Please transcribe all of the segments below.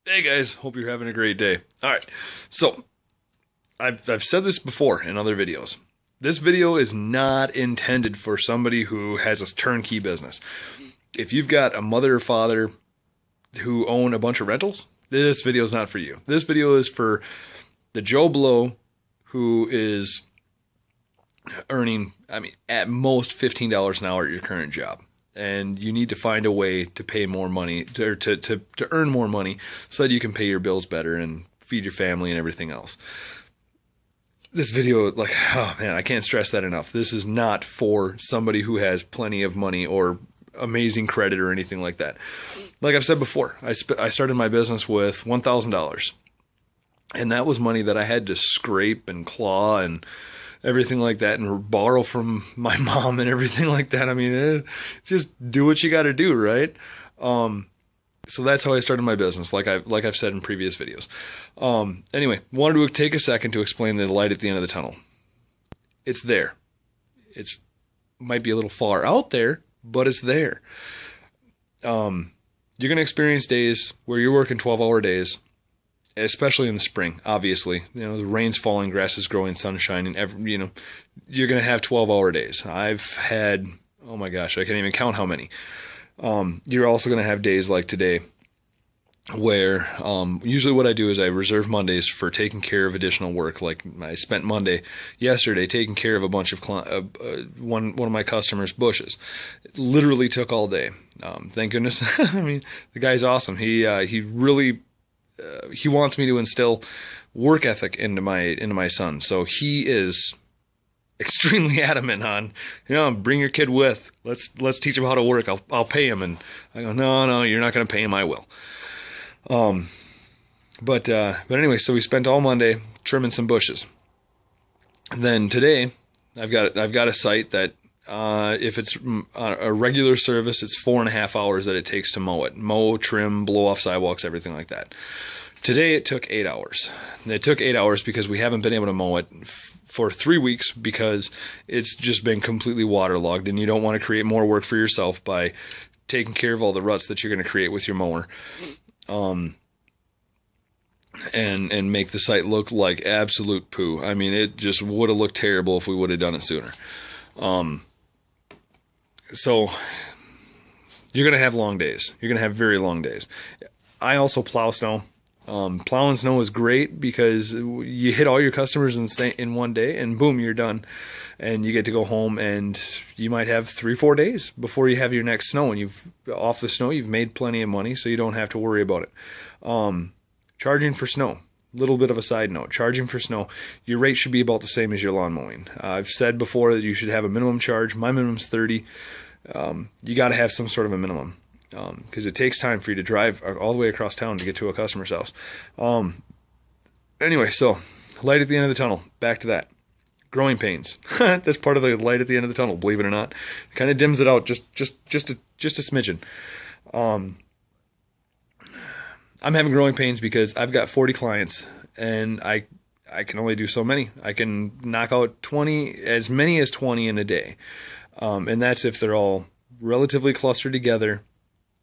Hey guys, hope you're having a great day. All right, so I've said this before in other videos. This video is not intended for somebody who has a turnkey business. If you've got a mother or father who own a bunch of rentals, this video is not for you. This video is for the Joe Blow who is earning, at most $15 an hour at your current job. And you need to find a way to pay more money, to earn more money so that you can pay your bills better and feed your family and everything else. This video, oh man, I can't stress that enough. This is not for somebody who has plenty of money or amazing credit or anything like that. Like I've said before, I started my business with $1,000. And that was money that I had to scrape and claw and everything like that and borrow from my mom and everything like that. Just do what you got to do, right? So that's how I started my business, like I've said in previous videos. Anyway, wanted to take a second to explain the light at the end of the tunnel. It's there. It's might be a little far out there, but it's there. You're going to experience days where you're working 12-hour days, especially in the spring, obviously. The rain's falling, grass is growing, sun's shining, you're going to have 12-hour days. I've had, oh my gosh, I can't even count how many. You're also going to have days like today where usually what I do is I reserve Mondays for taking care of additional work. Like I spent Monday yesterday taking care of a bunch of one of my customers' bushes. It literally took all day. Thank goodness. The guy's awesome. He really he wants me to instill work ethic into my son. So he is extremely adamant on, bring your kid with. Let's teach him how to work. I'll pay him. And I go, no, you're not going to pay him. I will. But anyway, so we spent all Monday trimming some bushes. And then today, I've got a site that if it's a regular service, it's 4.5 hours that it takes to mow, trim, blow off sidewalks, everything like that. Today it took 8 hours. It took 8 hours because we haven't been able to mow it for 3 weeks because it's just been completely waterlogged, and you don't want to create more work for yourself by taking care of all the ruts that you're going to create with your mower. And make the site look like absolute poo. It just would have looked terrible if we would have done it sooner. So you're going to have long days. You're going to have very long days. I also plow snow. Plowing snow is great because you hit all your customers in one day and boom, you're done. And you get to go home and you might have 3-4 days before you have your next snow, and off the snow, you've made plenty of money, so you don't have to worry about it. Charging for snow. Little bit of a side note. Charging for snow, your rate should be about the same as your lawn mowing. I've said before that you should have a minimum charge. My minimum's 30. You got to have some sort of a minimum because it takes time for you to drive all the way across town to get to a customer's house. Anyway, so light at the end of the tunnel. Back to that. Growing pains. That's part of the light at the end of the tunnel, believe it or not. It kind of dims it out just a smidgen. I'm having growing pains because I've got 40 clients and I can only do so many. I can knock out as many as 20 in a day. And that's if they're all relatively clustered together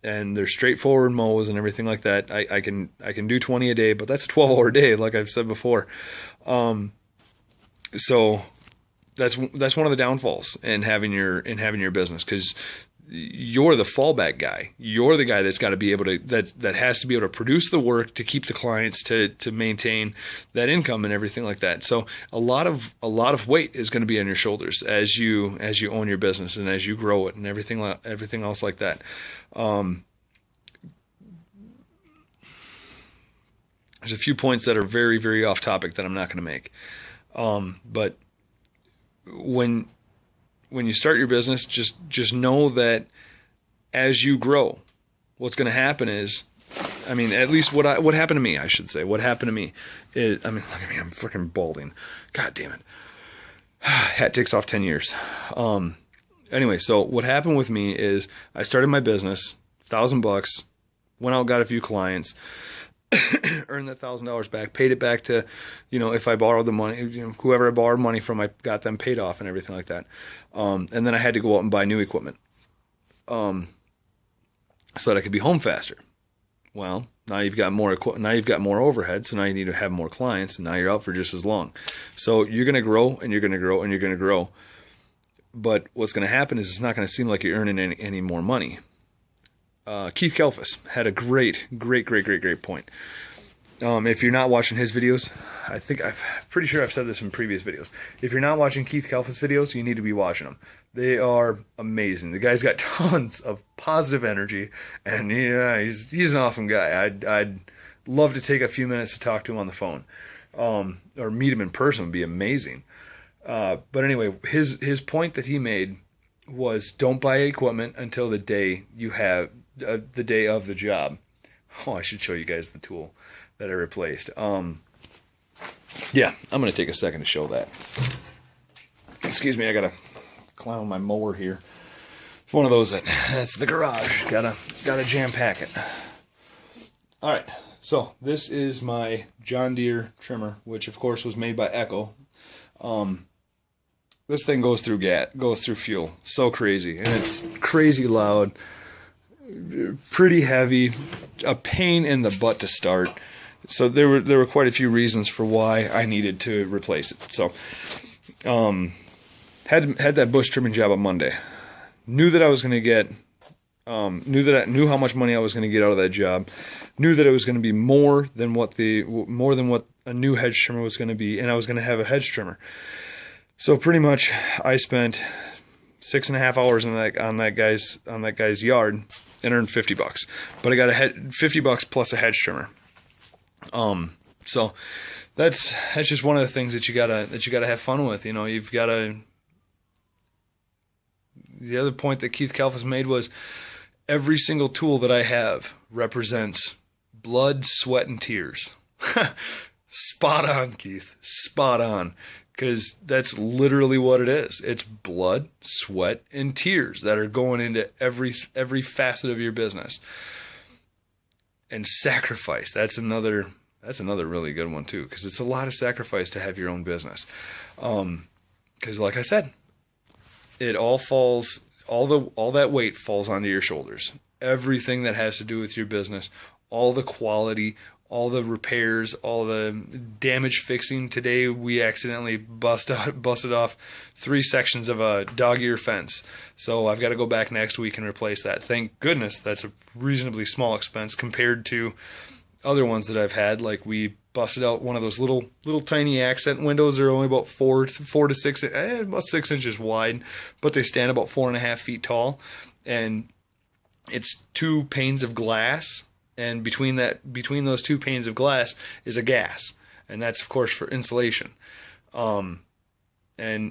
and they're straightforward mows and everything like that. I can do 20 a day, but that's a 12-hour day, like I've said before. So that's one of the downfalls in having your business, because you're the fallback guy. You're the guy that's got to be able to that has to be able to produce the work to keep the clients to maintain that income and everything like that. So a lot of weight is going to be on your shoulders as you own your business and as you grow it and everything else like that. There's a few points that are very, very off topic that I'm not going to make. But when you start your business, just know that as you grow, what's going to happen is, at least what happened to me, I should say. What happened to me is, look at me, I'm freaking balding. God damn it. Hat takes off 10 years. Anyway, so what happened with me is I started my business, $1,000, went out, got a few clients, earned that $1,000 back, paid it back to, if I borrowed the money, whoever I borrowed money from, I got them paid off and everything like that. And then I had to go out and buy new equipment, so that I could be home faster. Well, Now you've got more now you've got more overhead, so now you need to have more clients, and now you're out for just as long. So you're going to grow, and you're going to grow, and you're going to grow. But what's going to happen is it's not going to seem like you're earning any more money. Keith Kalfas had a great point. If you're not watching his videos, I'm pretty sure I've said this in previous videos. If you're not watching Keith Kalfas videos, you need to be watching them. They are amazing. The guy's got tons of positive energy, and yeah, he's an awesome guy. I'd love to take a few minutes to talk to him on the phone, or meet him in person would be amazing. But anyway, his point that he made was don't buy equipment until the day you have the day of the job. Oh, I should show you guys the tool that I replaced. Yeah, I'm gonna take a second to show that. Excuse me, I gotta climb on my mower here. It's one of those that's the garage. Gotta jam pack it. All right, so this is my John Deere trimmer, which of course was made by Echo. This thing goes through fuel, so crazy, and it's crazy loud, pretty heavy, a pain in the butt to start. So there were quite a few reasons for why I needed to replace it. So had that bush trimming job on Monday. Knew that I was going to get, knew how much money I was going to get out of that job. Knew that it was going to be more than what a new hedge trimmer was going to be, and I was going to have a hedge trimmer. So pretty much, I spent 6.5 hours on that guy's yard and earned $50. But I got $50 plus a hedge trimmer. So that's just one of the things that you gotta have fun with. You know, you've gotta. The other point that Keith Kalfas made was every single tool that I have represents blood, sweat, and tears. Spot on, Keith. Spot on. Because that's literally what it is. It's blood, sweat, and tears that are going into every facet of your business. And sacrifice. That's another really good one too. Because it's a lot of sacrifice to have your own business. Because like I said, it all falls. All that weight falls onto your shoulders. Everything that has to do with your business, all the quality, all the repairs, all the damage fixing. Today we accidentally busted off 3 sections of a dog ear fence. So I've got to go back next week and replace that. Thank goodness that's a reasonably small expense compared to other ones that I've had. Like we busted out one of those little tiny accent windows. They're only about 4 to 6, about 6 inches wide, but they stand about 4.5 feet tall. And it's 2 panes of glass. And between those 2 panes of glass is a gas, and that's of course for insulation. And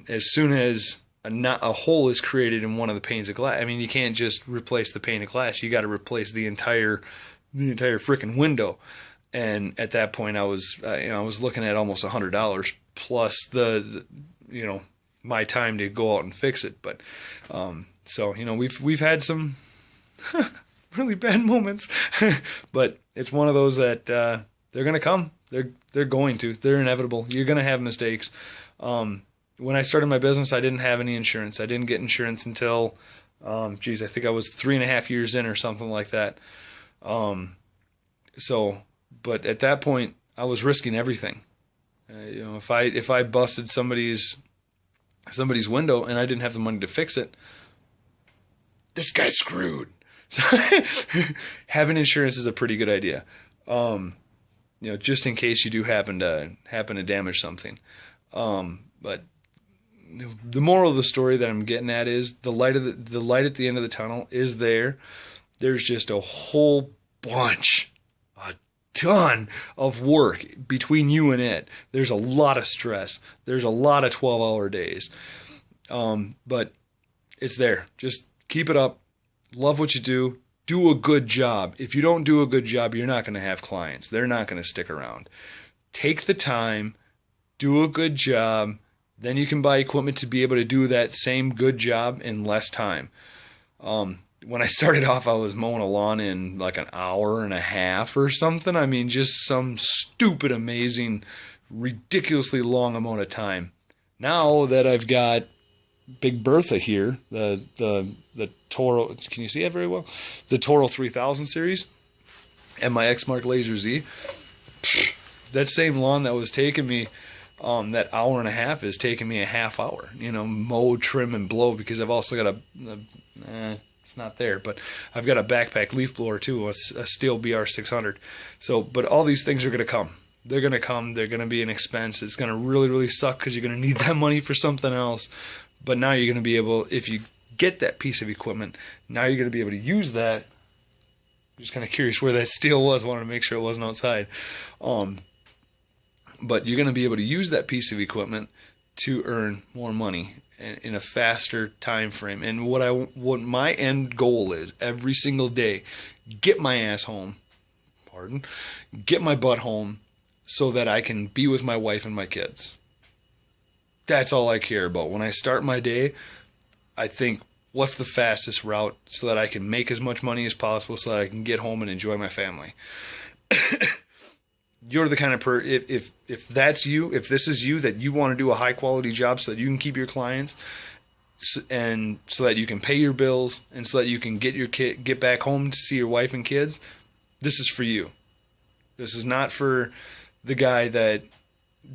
as soon as a hole is created in one of the panes of glass, I mean, you can't just replace the pane of glass. You got to replace the entire freaking window. And at that point, I was looking at almost $100 plus the my time to go out and fix it. But so we've had some. Really bad moments, but it's one of those that they're gonna come. They're going to. They're inevitable. You're gonna have mistakes. When I started my business, I didn't have any insurance. I didn't get insurance until, I think I was 3.5 years in or something like that. But at that point, I was risking everything. If I busted somebody's window and I didn't have the money to fix it, this guy's screwed. So having insurance is a pretty good idea, just in case you do happen to damage something. But the moral of the story that I'm getting at is the light at the end of the tunnel is there. There's just a whole bunch, a ton of work between you and it. There's a lot of stress. There's a lot of 12-hour days, but it's there. Just keep it up. Love what you do. Do a good job. If you don't do a good job, you're not going to have clients. They're not going to stick around. Take the time. Do a good job. Then you can buy equipment to be able to do that same good job in less time. When I started off, I was mowing a lawn in like an hour and a half or something. I mean, just some stupid, amazing, ridiculously long amount of time. Now that I've got Big Bertha here, the Toro, can you see that very well? The Toro 3000 series. And my Exmark Laser Z, that same lawn that was taking me that hour and a half is taking me a half hour. Mow, trim, and blow, because I've also got it's not there, but I've got a backpack leaf blower too, a Stihl BR600. So, but all these things are going to come. They're going to come. They're going to be an expense. It's going to really, really suck because you're going to need that money for something else. But now you're going to be able, if you get that piece of equipment, now you're going to be able to use that. I'm just kind of curious where that Stihl was. Wanted to make sure it wasn't outside. But you're going to be able to use that piece of equipment to earn more money in a faster time frame. And what my end goal is every single day, get my ass home, get my butt home, so that I can be with my wife and my kids. That's all I care about. When I start my day, I think, what's the fastest route so that I can make as much money as possible so that I can get home and enjoy my family. You're the kind of if that's you, if this is you, that you want to do a high quality job so that you can keep your clients and so that you can pay your bills and so that you can get back home to see your wife and kids, this is for you. This is not for the guy that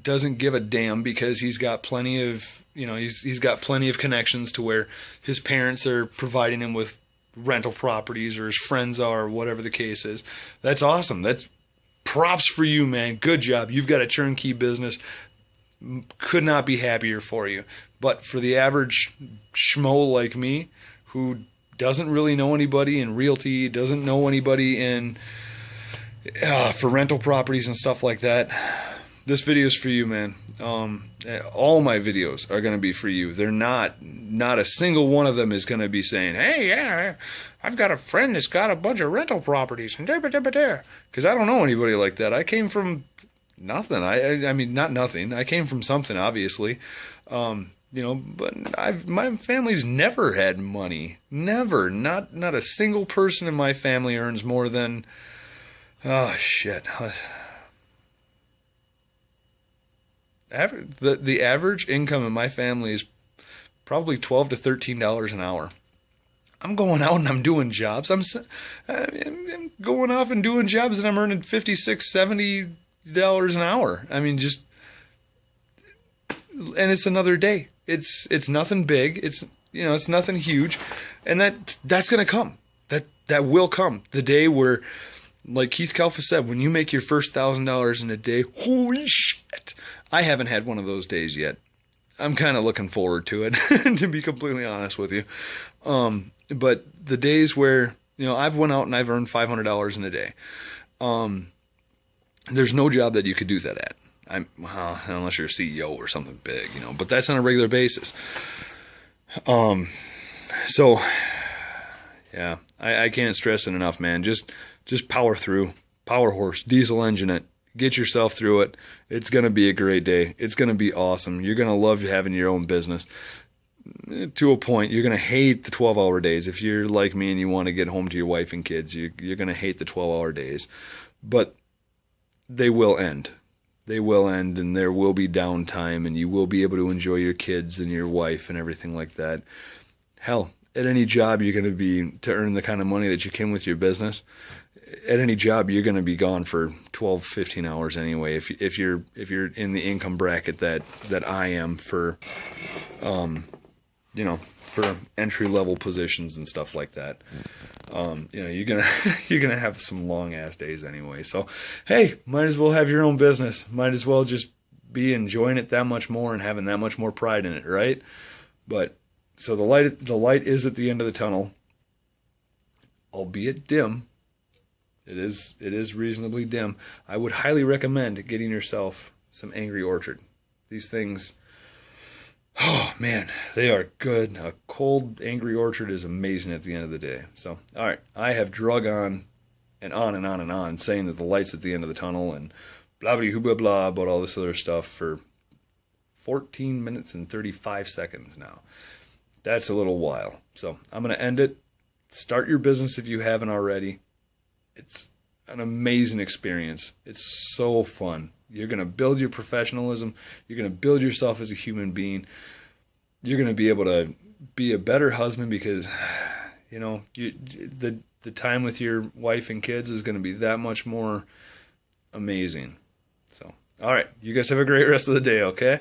doesn't give a damn because he's got plenty of, he's got plenty of connections to where his parents are providing him with rental properties or his friends are, or whatever the case is. That's awesome. That's props for you, man. Good job. You've got a turnkey business. Could not be happier for you. But for the average schmo like me, who doesn't really know anybody in realty, doesn't know anybody in for rental properties and stuff like that, this video is for you, man. All my videos are going to be for you. They're not a single one of them is going to be saying, hey, yeah, I've got a friend that's got a bunch of rental properties, and because I don't know anybody like that. I came from nothing. I mean, not nothing. I came from something, obviously. But my family's never had money. Never. Not a single person in my family earns more than, oh shit. The average income in my family is probably $12 to $13 an hour. I'm going out and I'm doing jobs. I'm going off and doing jobs and I'm earning $56, $70 an hour. I mean, and it's another day. It's nothing big. It's nothing huge, and that's gonna come. That will come. The day where, like Keith Kalfa said, when you make your first $1,000 in a day, holy shit! I haven't had one of those days yet. I'm kind of looking forward to it, to be completely honest with you. But the days where, I've went out and I've earned $500 in a day. There's no job that you could do that at. Unless you're a CEO or something big, but that's on a regular basis. So yeah, I can't stress it enough, man. Just power through, power horse, diesel engine it. Get yourself through it. It's going to be a great day. It's going to be awesome. You're going to love having your own business. To a point, you're going to hate the 12-hour days. If you're like me and you want to get home to your wife and kids, you're going to hate the 12-hour days. But they will end. They will end, and there will be downtime, and you will be able to enjoy your kids and your wife and everything like that. Hell, at any job you're going to earn the kind of money that you can with your business. At any job, you're going to be gone for 12, 15 hours anyway. If you're in the income bracket that I am for, for entry level positions and stuff like that, you're gonna have some long ass days anyway. So, hey, might as well have your own business. Might as well just be enjoying it that much more and having that much more pride in it, right? But so the light is at the end of the tunnel, albeit dim. It is reasonably dim. I would highly recommend getting yourself some Angry Orchard. These things, oh man, they are good. A cold Angry Orchard is amazing at the end of the day. So, all right, I have drug on and on and on and on, saying that the light's at the end of the tunnel and blah blah blah blah about all this other stuff for 14 minutes and 35 seconds now. That's a little while. So I'm going to end it. Start your business if you haven't already. It's an amazing experience. It's so fun. You're going to build your professionalism. You're going to build yourself as a human being. You're going to be able to be a better husband because, the the time with your wife and kids is going to be that much more amazing. So, all right, you guys have a great rest of the day, okay?